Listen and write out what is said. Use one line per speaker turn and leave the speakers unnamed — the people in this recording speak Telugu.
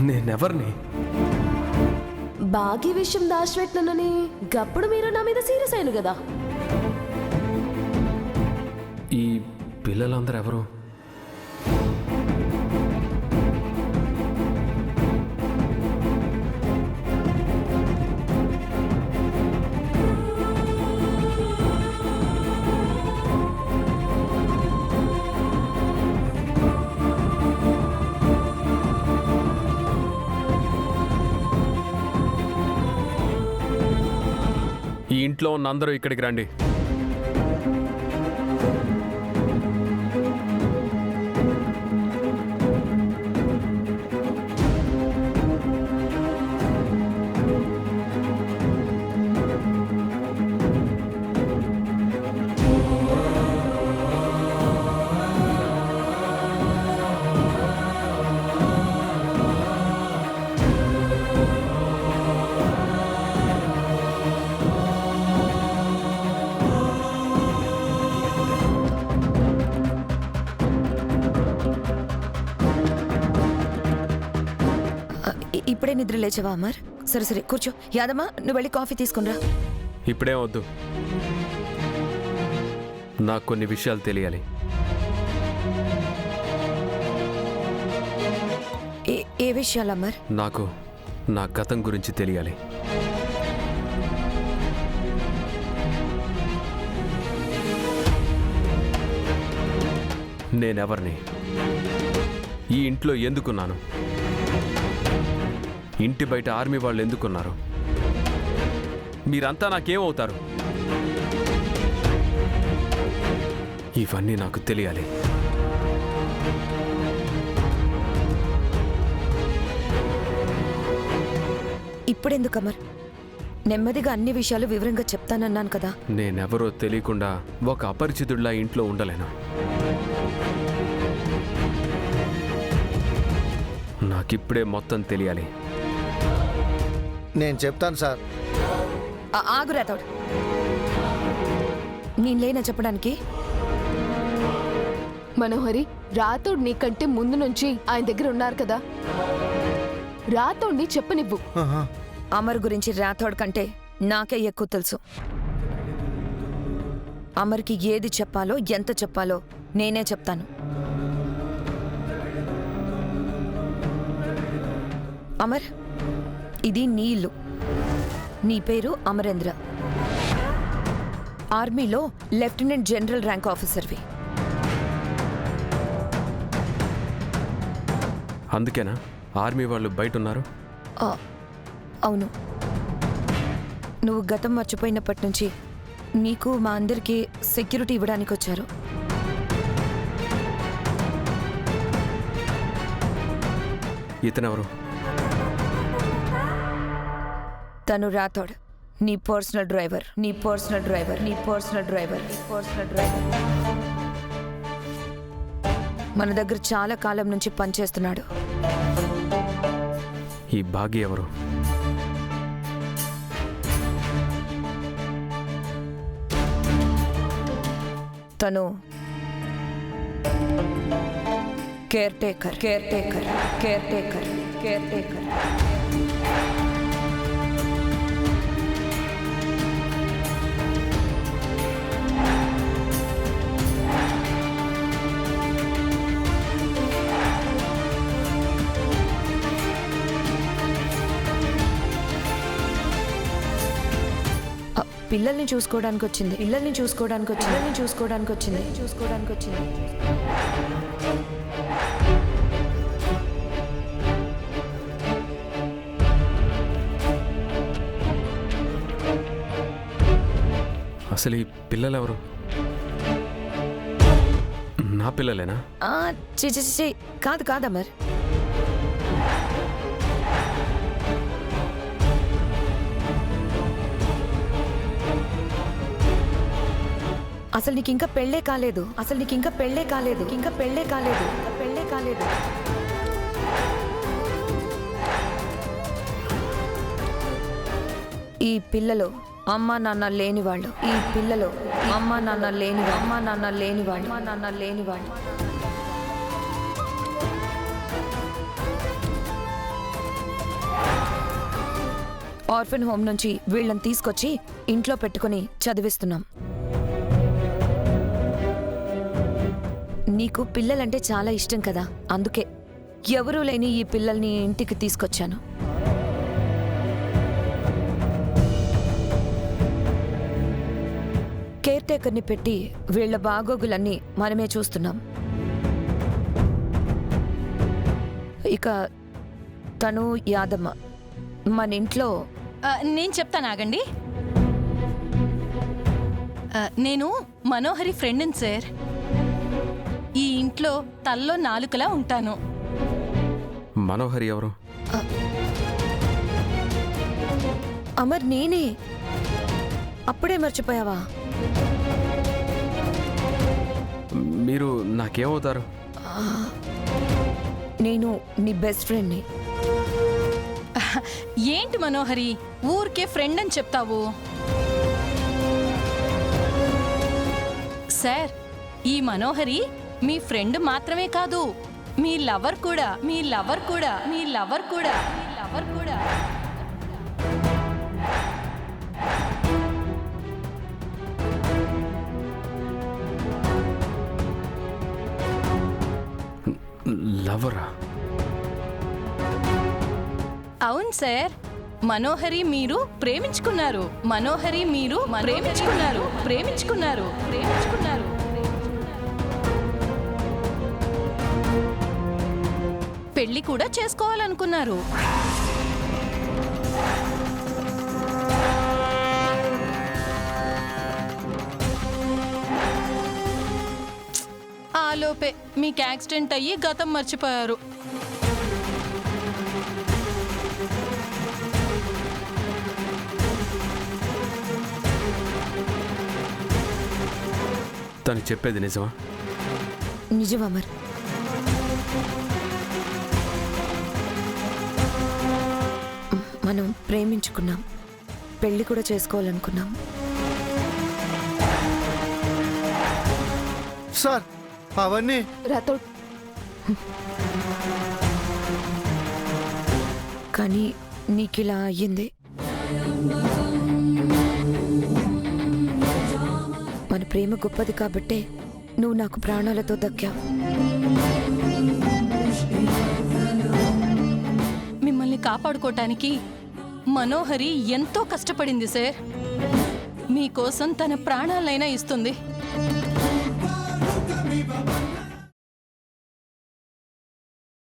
నేనెవరిని?
బాగి విషయం దాచిపెట్టినని గప్పుడు మీరు నా మీద సీరియస్ అయ్యాను కదా.
ఈ పిల్లలందరూ ఎవరు? ఈ ఇంట్లో ఉన్న అందరూ ఇక్కడికి రండి.
ఇప్పుడే నిద్ర లేచావా అమర్? సరే సరే కూర్చో. యాదమ్మా నువ్వు వెళ్ళి కాఫీ తీసుకునిరా.
ఇప్పుడే వద్దు, నాకు కొన్ని విషయాలు తెలియాలి.
ఏ విషయాలు అమర్?
నాకు నా గతం గురించి తెలియాలి. నేనెవరిని? ఈ ఇంట్లో ఎందుకున్నాను? ఇంటి బయట ఆర్మీ వాళ్ళు ఎందుకున్నారు? మీరంతా నాకేమవుతారు? ఇవన్నీ నాకు తెలియాలి.
ఇప్పుడెందుకు అమర్? నెమ్మదిగా అన్ని విషయాలు వివరంగా చెప్తానన్నాను కదా.
నేనెవరో తెలియకుండా ఒక అపరిచితుడిలా ఇంట్లో ఉండలేను. నాకిప్పుడే మొత్తం తెలియాలి.
నేను చెప్తాను సార్.
ఆగు రాథోడ్. నేను లేనా చెప్పడానికి?
మనోహరి, రాథోడ్ నీకంటే ముందు నుంచి ఆయన దగ్గర ఉన్నారు కదా, రాథోడ్ని చెప్పనివ్వు.
అమర్ గురించి రాథోడ్ కంటే నాకే ఎక్కువ తెలుసు. అమర్కి ఏది చెప్పాలో ఎంత చెప్పాలో నేనే చెప్తాను. అమర్, ఇది నీ ఇల్లు. నీ పేరు అమరేంద్ర. ఆర్మీలో లెఫ్టినెంట్ జనరల్ ర్యాంక్ ఆఫీసర్వి.
అందుకేనా ఆర్మీ వాళ్ళు బయట ఉన్నారు?
అవును. నువ్వు గతం మర్చిపోయినప్పటి నుంచి నీకు మా అందరికీ సెక్యూరిటీ ఇవ్వడానికి వచ్చారు.
ఇతనెవరు?
తను రాథోడ్, నీ పర్సనల్ డ్రైవర్. నీ పర్సనల్ డ్రైవర్. నీ పర్సనల్ డ్రైవర్. నీ పర్సనల్ డ్రైవర్. మన దగ్గర చాలా కాలం నుంచి పనిచేస్తున్నాడు.
ఈ భాగ్య ఎవరు?
తను care taker. Care taker. Care taker. Care taker. పిల్లల్ని చూసుకోవడానికి వచ్చింది. పిల్లల్ని చూసుకోవడానికి వచ్చింది. పిల్లల్ని చూసుకోవడానికి వచ్చింది. చూసుకోవడానికి వచ్చింది.
అసలు ఈ పిల్లలెవరు? నా పిల్లలేనా?
కాదు కాదు అమర్. అసలు నీకు ఇంకా పెళ్ళే కాలేదు. అసలు నీకు ఇంకా పెళ్ళే కాలేదు. ఇంకా పెళ్ళే కాలేదు. పెళ్ళే కాలేదు. ఈ పిల్లలు అమ్మా నాన్న లేనివాళ్ళు. ఈ పిల్లలు అమ్మా నాన్న లేనివాళ్ళు. అమ్మా నాన్న లేనివాళ్ళు. అమ్మా నాన్న లేనివాళ్ళు. ఆర్ఫన్ హోమ్ నుంచి వీళ్ళని తీసుకొచ్చి ఇంట్లో పెట్టుకుని చదివిస్తున్నాం. నీకు పిల్లలంటే చాలా ఇష్టం కదా, అందుకే ఎవరూ లేని ఈ పిల్లల్ని ఇంటికి తీసుకొచ్చాను. కేర్ టేకర్ని పెట్టి వీళ్ల బాగోగులన్నీ మనమే చూస్తున్నాం. ఇక తను యాదమ్మ మన ఇంట్లో.
నేను చెప్తాను, ఆగండి. నేను మనోహరి ఫ్రెండ్ని సార్. ఈ ఇంట్లో తల్లో నాలుకలా ఉంటాను.
మనోహరి ఎవరు?
అమర్ నేనే. అప్పుడే మర్చిపోయావా?
మీరు నాకేమవుతారు?
నేను నీ బెస్ట్ ఫ్రెండ్ని.
ఏంటి మనోహరి, ఊరికే ఫ్రెండ్ అని చెప్తావు? సార్, ఈ మనోహరి మీ ఫ్రెండ్ మాత్రమే కాదు, మీ లవర్ కూడా, మీ లవర్ కూడా, మీ లవర్ కూడా, మీ లవర్ కూడా.
లవరా?
అవును సార్, మనోహరి మీరు ప్రేమించుకున్నారు. మనోహరి మీరు ప్రేమించుకున్నారు. ప్రేమించుకున్నారు. ప్రేమించుకున్నారు. పెళ్లి కూడా చేసుకోవాలనుకున్నారు. ఆలోపే మీకు యాక్సిడెంట్ అయ్యి గతం మర్చిపోయారు.
తను చెప్పేది నిజమా?
నిజం అమర్. మనం ప్రేమించుకున్నాం, పెళ్లి కూడా చేసుకోవాలనుకున్నాం.
సార్ అవన్నీ
రాథోడ్,
కానీ నీకిలా అయ్యింది. మన ప్రేమ గొప్పది కాబట్టే నువ్వు నాకు ప్రాణాలతో దక్కావు.
మిమ్మల్ని కాపాడుకోవటానికి మనోహరి ఎంతో కష్టపడింది సార్. మీకోసం తన ప్రాణాలైనా ఇస్తుంది.